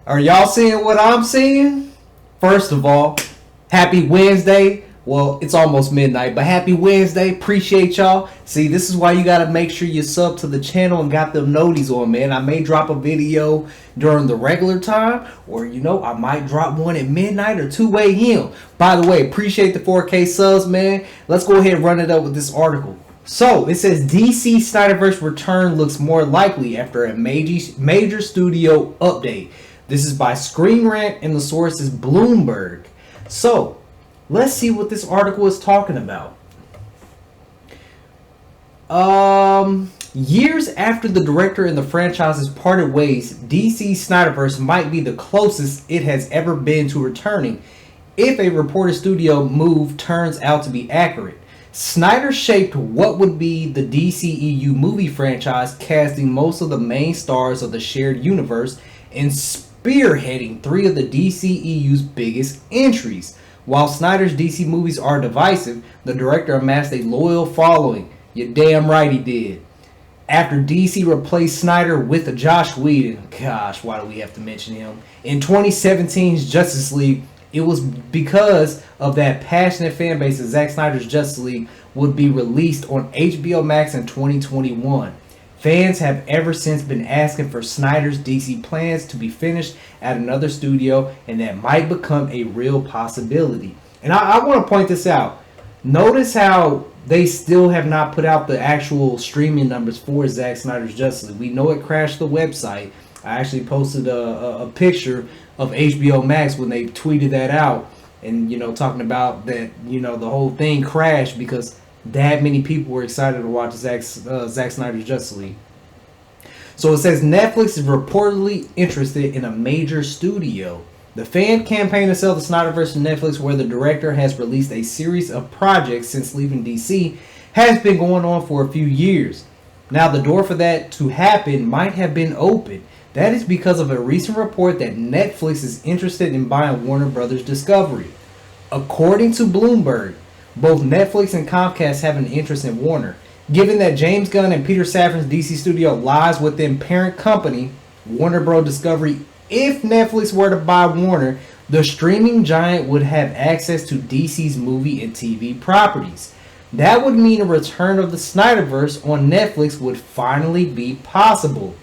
Are y'all seeing what I'm seeing? First of all, happy Wednesday. Well, it's almost midnight, but happy Wednesday. Appreciate y'all. See, this is why you got to make sure you sub to the channel and got them noties on, man. I may drop a video during the regular time, or, I might drop one at midnight or 2 a.m. By the way, appreciate the 4K subs, man. Let's go ahead and run it up with this article. So, it says DC Snyderverse return looks more likely after a major studio update. This is by Screen Rant, and the source is Bloomberg. So, let's see what this article is talking about. Years after the director and the franchises parted ways, DC Snyderverse might be the closest it has ever been to returning, if a reported studio move turns out to be accurate. Snyder shaped what would be the DCEU movie franchise, casting most of the main stars of the shared universe and spearheading 3 of the DCEU's biggest entries. While Snyder's DC movies are divisive, the director amassed a loyal following. You're damn right he did. After DC replaced Snyder with Josh Whedon, gosh, why do we have to mention him? In 2017's Justice League, it was because of that passionate fan base that Zack Snyder's Justice League would be released on HBO Max in 2021. Fans have ever since been asking for Snyder's DC plans to be finished at another studio, and that might become a real possibility. And I want to point this out. Notice how they still have not put out the actual streaming numbers for Zack Snyder's Justice League. We know it crashed the website. I actually posted a picture of HBO Max when they tweeted that out, and talking about that the whole thing crashed because that many people were excited to watch Zack Snyder's Justice League. So it says Netflix is reportedly interested in a major studio. The fan campaign to sell the Snyderverse to Netflix, where the director has released a series of projects since leaving DC, has been going on for a few years. Now, the door for that to happen might have been open. That is because of a recent report that Netflix is interested in buying Warner Brothers Discovery. According to Bloomberg, both Netflix and Comcast have an interest in Warner. Given that James Gunn and Peter Safran's DC studio lies within parent company Warner Bros. Discovery, if Netflix were to buy Warner, the streaming giant would have access to DC's movie and TV properties. That would mean a return of the Snyderverse on Netflix would finally be possible.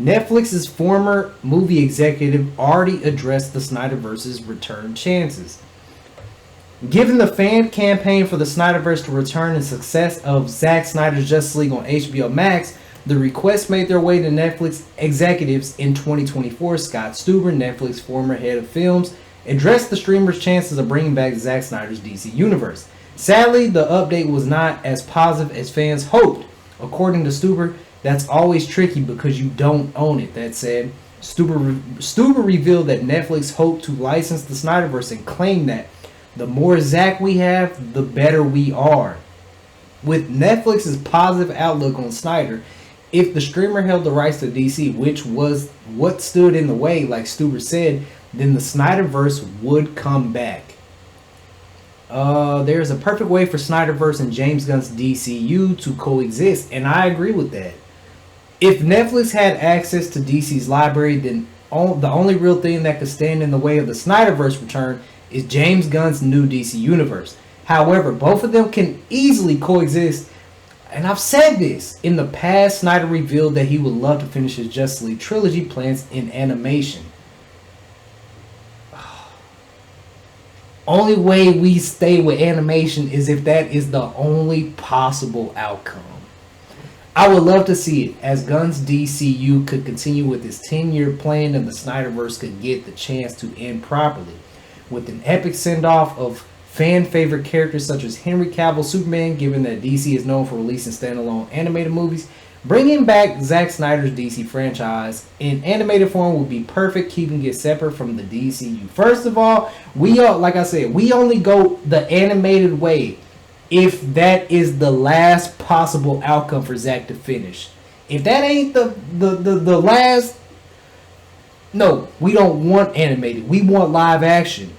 Netflix's former movie executive already addressed the Snyderverse's return chances. Given the fan campaign for the Snyderverse to return and success of Zack Snyder's Justice League on HBO Max, the requests made their way to Netflix executives in 2024. Scott Stuber, Netflix former head of films, addressed the streamer's chances of bringing back Zack Snyder's DC universe. Sadly, the update was not as positive as fans hoped. According to Stuber, that's always tricky because you don't own it. That said, Stuber revealed that Netflix hoped to license the Snyderverse and claimed that the more Zack we have, the better we are. With Netflix's positive outlook on Snyder, if the streamer held the rights to DC, which was what stood in the way, like Stuber said, then the Snyderverse would come back. There's a perfect way for Snyderverse and James Gunn's DCU to coexist, and I agree with that. If Netflix had access to DC's library, then the only real thing that could stand in the way of the Snyderverse return is James Gunn's new DC universe. However, both of them can easily coexist, and I've said this. In the past, Snyder revealed that he would love to finish his Justice League trilogy plans in animation. Only way we stay with animation is if that is the only possible outcome. I would love to see it, as Gunn's DCU could continue with his 10-year plan and the Snyderverse could get the chance to end properly. With an epic send-off of fan-favorite characters such as Henry Cavill Superman, given that DC is known for releasing standalone animated movies, bringing back Zack Snyder's DC franchise in animated form would be perfect, keeping it separate from the DCU. First of all, we only go the animated way if that is the last possible outcome for Zack to finish. If that ain't the last, no, we don't want animated. We want live action.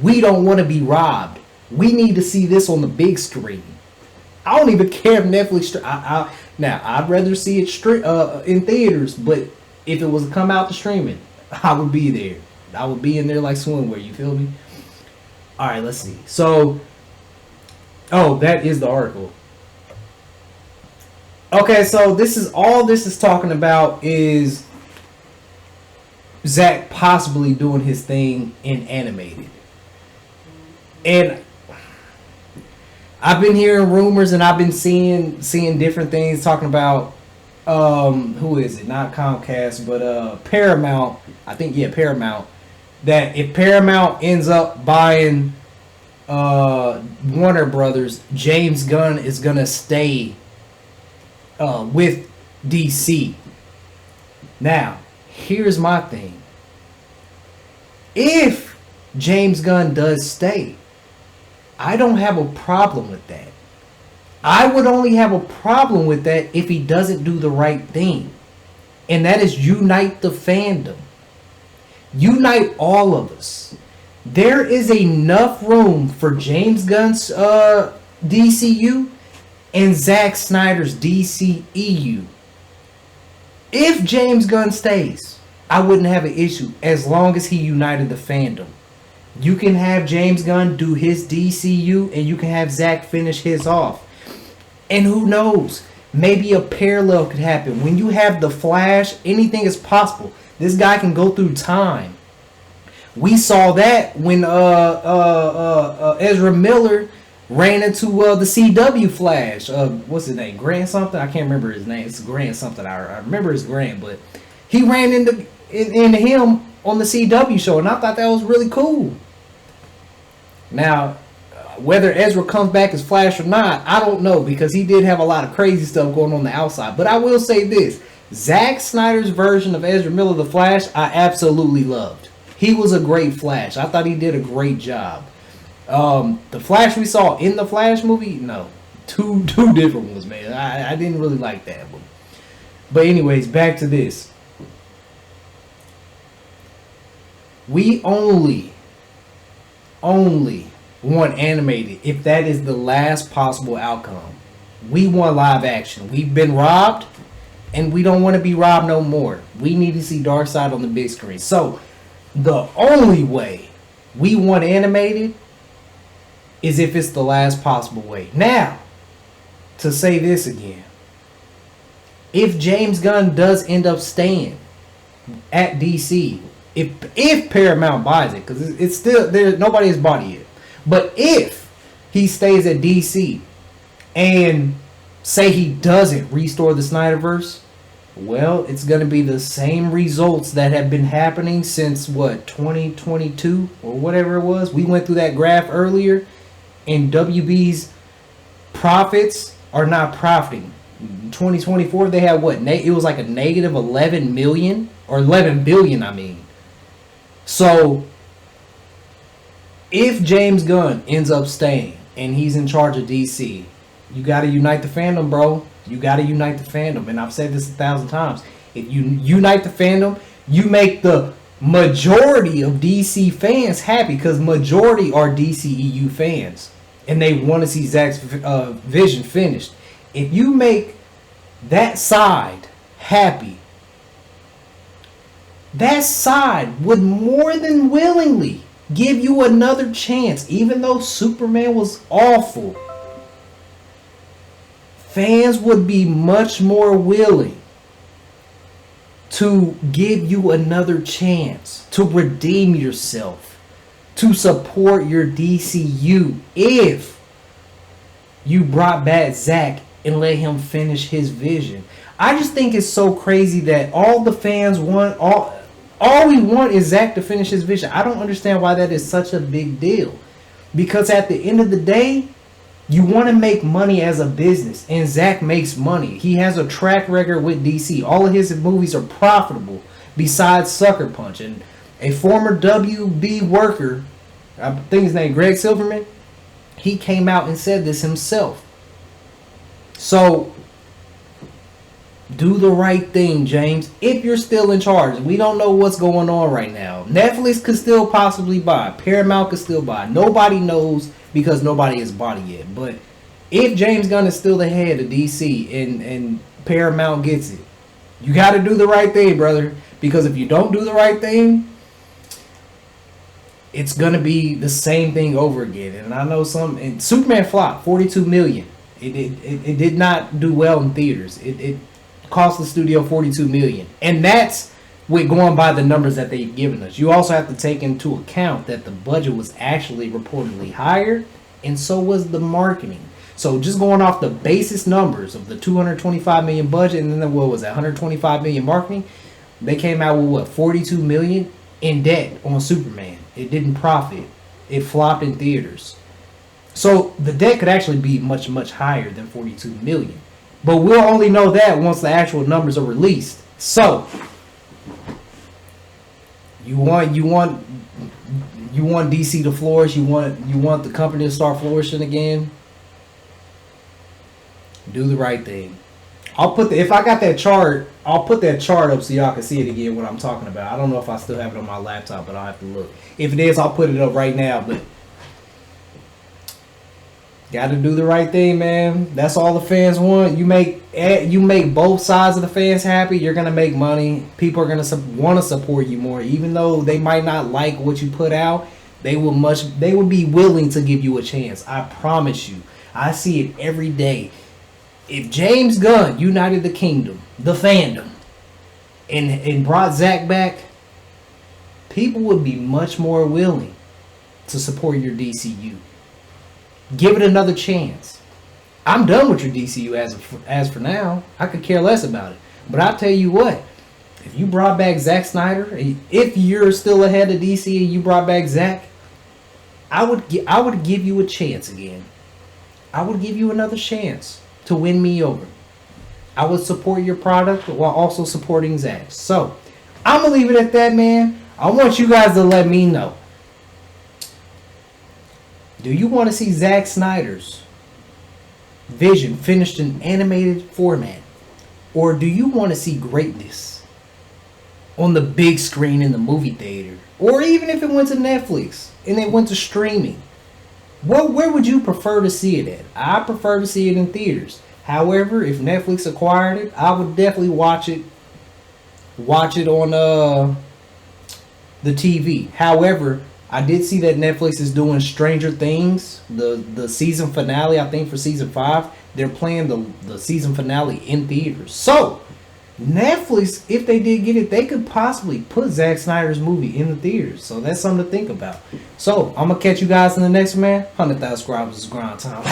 We don't want to be robbed. We need to see this on the big screen. I don't even care if Netflix. Now, I'd rather see it in theaters, but if it was to come out to streaming, I would be there. I would be in there like swimwear. You feel me? All right, let's see. So, oh, that is the article. Okay, so this is talking about is Zack possibly doing his thing in animated. And I've been hearing rumors and I've been seeing different things talking about who is it? Not Comcast, but Paramount. I think Paramount. That if Paramount ends up buying Warner Brothers, James Gunn is gonna stay with DC. Now, here's my thing. If James Gunn does stay, I don't have a problem with that. I would only have a problem with that if he doesn't do the right thing. And that is unite the fandom. Unite all of us. There is enough room for James Gunn's DCU and Zack Snyder's DCEU. If James Gunn stays, I wouldn't have an issue as long as he united the fandom. You can have James Gunn do his DCU and you can have Zack finish his off. And who knows? Maybe a parallel could happen. When you have the Flash, anything is possible. This guy can go through time. We saw that when Ezra Miller ran into the CW Flash. What's his name? Grant something? I can't remember his name. It's Grant something. I remember it's Grant, but he ran into him on the CW show, and I thought that was really cool. Now, whether Ezra comes back as Flash or not, I don't know, because he did have a lot of crazy stuff going on the outside. But I will say this. Zack Snyder's version of Ezra Miller, the Flash, I absolutely loved. He was a great Flash. I thought he did a great job. The Flash we saw in the Flash movie, no. Two different ones, man. I didn't really like that one. But anyways, back to this. We only want animated if that is the last possible outcome. We want live action. We've been robbed, and we don't want to be robbed no more. We need to see Darkseid on the big screen. So, the only way we want animated is if it's the last possible way. Now, to say this again. If James Gunn does end up staying at DC, if Paramount buys it, because it's still there, nobody has bought it yet. But if he stays at DC and say he doesn't restore the Snyderverse, well, it's going to be the same results that have been happening since, 2022 or whatever it was. We went through that graph earlier, and WB's profits are not profiting. In 2024, they had it was like a negative 11 million, or 11 billion, I mean. So, if James Gunn ends up staying and he's in charge of DC, you got to unite the fandom, bro. You got to unite the fandom. And I've said this 1,000 times. If you unite the fandom, you make the majority of DC fans happy, because majority are DCEU fans. And they want to see Zack's vision finished. If you make that side happy, that side would more than willingly give you another chance. Even though Superman was awful, fans would be much more willing to give you another chance to redeem yourself, to support your DCU, if you brought back Zack and let him finish his vision. I just think it's so crazy that all the fans want, all we want is Zack to finish his vision. I don't understand why that is such a big deal. Because at the end of the day, you want to make money as a business, and Zack makes money. He has a track record with DC. All of his movies are profitable, besides Sucker Punch. And a former WB worker, I think his name Greg Silverman, he came out and said this himself. So, do the right thing, James. If you're still in charge, we don't know what's going on right now. Netflix could still possibly buy. Paramount could still buy. Nobody knows, because nobody has bought it yet. But if James Gunn is still the head of DC and Paramount gets it, you got to do the right thing, brother. Because if you don't do the right thing, it's gonna be the same thing over again. And I know and Superman flopped 42 million. It did not do well in theaters. It cost the studio 42 million, and that's with going by the numbers that they've given us. You also have to take into account that the budget was actually reportedly higher, and so was the marketing. So just going off the basis numbers of the 225 million budget, and then what was that, 125 million marketing, they came out with what, 42 million in debt on Superman. It didn't profit. It flopped in theaters. So the debt could actually be much, much higher than 42 million. But we'll only know that once the actual numbers are released. So you want DC to flourish, you want the company to start flourishing again. Do the right thing. If I got that chart, I'll put that chart up so y'all can see it again, what I'm talking about. I don't know if I still have it on my laptop, but I'll have to look. If it is, I'll put it up right now. But gotta do the right thing, man. That's all the fans want. You make both sides of the fans happy, you're gonna make money. People are gonna want to support you more, even though they might not like what you put out. They will be willing to give you a chance. I promise you. I see it every day. If James Gunn united the kingdom, the fandom, and brought Zack back, people would be much more willing to support your DCU. Give it another chance. I'm done with your DCU as for now. I could care less about it. But I'll tell you what, if you brought back Zack Snyder, if you're still ahead of DC and you brought back Zack, I would give you a chance again. I would give you another chance to win me over. I would support your product while also supporting Zack. So, I'm going to leave it at that, man. I want you guys to let me know. Do you want to see Zack Snyder's vision finished in animated format? Or do you want to see greatness on the big screen in the movie theater? Or even if it went to Netflix and it went to streaming? Where would you prefer to see it at? I prefer to see it in theaters. However, if Netflix acquired it, I would definitely watch it on the TV. However, I did see that Netflix is doing Stranger Things, the season finale, I think for season 5. They're playing the season finale in theaters. So, Netflix, if they did get it, they could possibly put Zack Snyder's movie in the theaters. So that's something to think about. So I'm going to catch you guys in the next one, man. 100,000 subscribers is grind time.